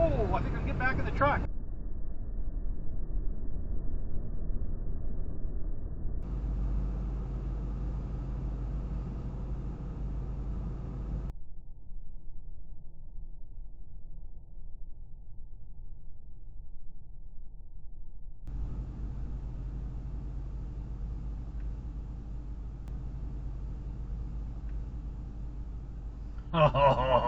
I think I can get back in the truck. Oh.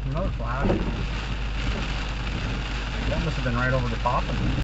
Another flash. That must have been right over the top of it.